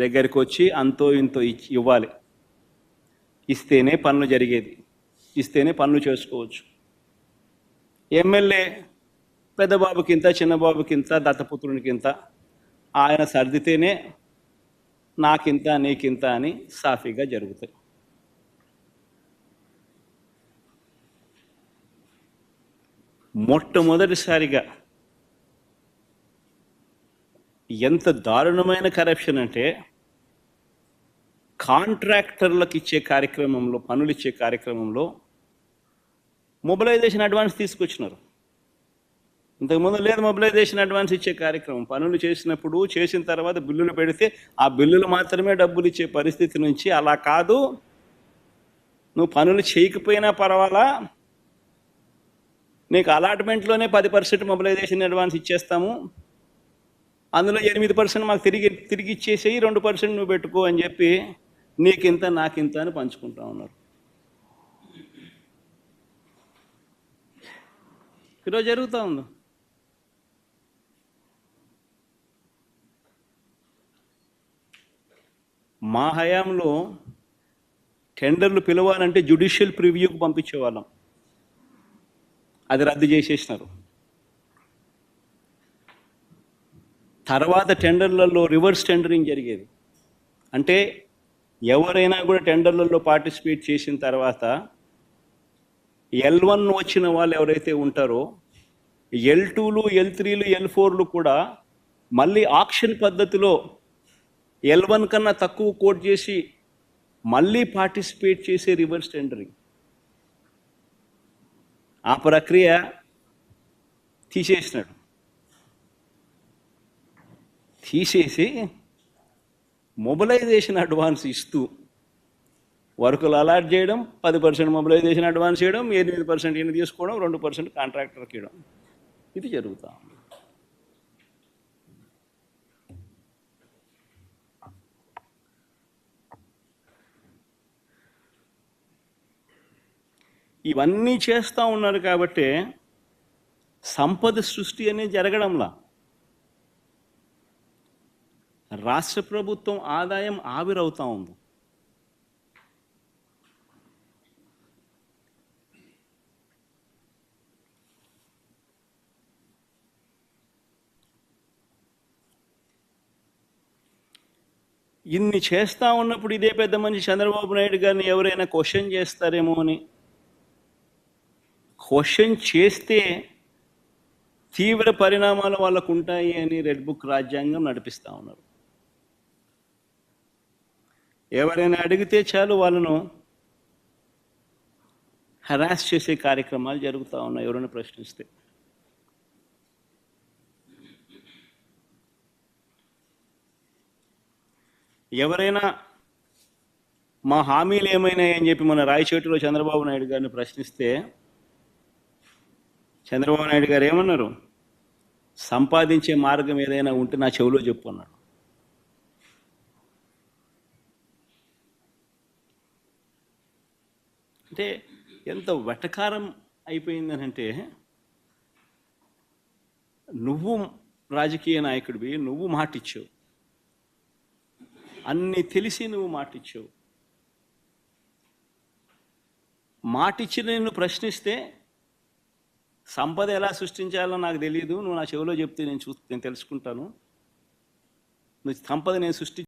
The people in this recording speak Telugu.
దగ్గరికి వచ్చి అంతో ఇంతో ఇవ్వాలి. ఇస్తేనే పనులు జరిగేది, ఇస్తేనే పనులు చేసుకోవచ్చు. ఎమ్మెల్యే పెద్దబాబుకింత, చిన్నబాబుకింత, దత్తపుత్రునికింత, ఆయన సర్దితేనే నాకింత నీకింత అని సాఫీగా జరుగుతాయి. మొట్టమొదటిసారిగా ఎంత దారుణమైన కరప్షన్ అంటే, కాంట్రాక్టర్లకు ఇచ్చే కార్యక్రమంలో, పనులు ఇచ్చే కార్యక్రమంలో మొబిలైజేషన్ అడ్వాన్స్ తీసుకొచ్చినారు. ఇంతకుముందు లేదు మొబిలైజేషన్ అడ్వాన్స్ ఇచ్చే కార్యక్రమం. పనులు చేసినప్పుడు, చేసిన తర్వాత బిల్లులు పెడితే ఆ బిల్లులు మాత్రమే డబ్బులు ఇచ్చే పరిస్థితి నుంచి అలా కాదు, నువ్వు పనులు చేయకపోయినా పర్వాలా, నీకు అలాట్మెంట్లోనే 10% మొబిలైజేషన్ అడ్వాన్స్ ఇచ్చేస్తాము, అందులో 8% మాకు తిరిగి ఇచ్చేసేయి, 2% నువ్వు పెట్టుకో అని చెప్పి నీకింత నాకింత అని పంచుకుంటా ఉన్నారు. ఈరోజు జరుగుతూ ఉంది. మా హయాంలో టెండర్లు పిలవాలంటే జ్యుడిషియల్ ప్రివ్యూకి పంపించేవాళ్ళం, అది రద్దు చేసేసినారు. తర్వాత టెండర్లలో రివర్స్ టెండరింగ్ జరిగేది. అంటే ఎవరైనా కూడా టెండర్లలో పార్టిసిపేట్ చేసిన తర్వాత L1 వచ్చిన వాళ్ళు ఎవరైతే ఉంటారో L2లు, L3లు, L4లు కూడా మళ్ళీ ఆక్షన్ పద్ధతిలో L1 కన్నా తక్కువ కోట్ చేసి మళ్ళీ పార్టిసిపేట్ చేసే రివర్స్ టెండరింగ్. ఆ ప్రక్రియ తీసేసినాడు. తీసేసి మొబిలైజేషన్ అడ్వాన్స్ ఇస్తూ వర్కులు అలాట్ చేయడం, 10% మొబిలైజేషన్ అడ్వాన్స్ చేయడం, 8% ఈయన తీసుకోవడం, 2% కాంట్రాక్టర్కి ఇవ్వడం, ఇది జరుగుతా. ఇవన్నీ చేస్తూ ఉన్నారు కాబట్టి సంపద సృష్టి అనేది జరగడంలా. రాష్ట్ర ప్రభుత్వం ఆదాయం ఆవిరవుతూ ఉంది. ఇన్ని చేస్తూ ఉన్నప్పుడు ఇదే పెద్ద మనిషి చంద్రబాబు నాయుడు గారిని ఎవరైనా క్వశ్చన్ చేస్తారేమో అని, క్వశ్చన్ చేస్తే తీవ్ర పరిణామాలు వాళ్ళకు ఉంటాయి అని రెడ్ బుక్ రాజ్యాంగం నడిపిస్తూ ఉన్నారు. ఎవరైనా అడిగితే చాలు వాళ్ళను హరాస్ చేసే కార్యక్రమాలు జరుగుతూ ఉన్నాయి ఎవరైనా ప్రశ్నిస్తే. ఎవరైనా మా హామీలు ఏమైనాయని చెప్పి మన రాయచోటిలో చంద్రబాబు నాయుడు గారిని ప్రశ్నిస్తే చంద్రబాబు నాయుడు గారు ఏమన్నారు? సంపాదించే మార్గం ఏదైనా ఉంటే నా చెవిలో చెప్పు అన్నాడు. అంటే ఎంత వెటకారం అయిపోయిందనంటే, నువ్వు రాజకీయ నాయకుడివి, నువ్వు మాటిచ్చావు, అన్నీ తెలిసి నువ్వు మాటిచ్చావు, మాటిచ్చి నిన్ను ప్రశ్నిస్తే సంపద ఎలా సృష్టించాలో నాకు తెలియదు, నువ్వు నా చెవిలో చెప్తే నేను తెలుసుకుంటాను, నువ్వు సంపద నేను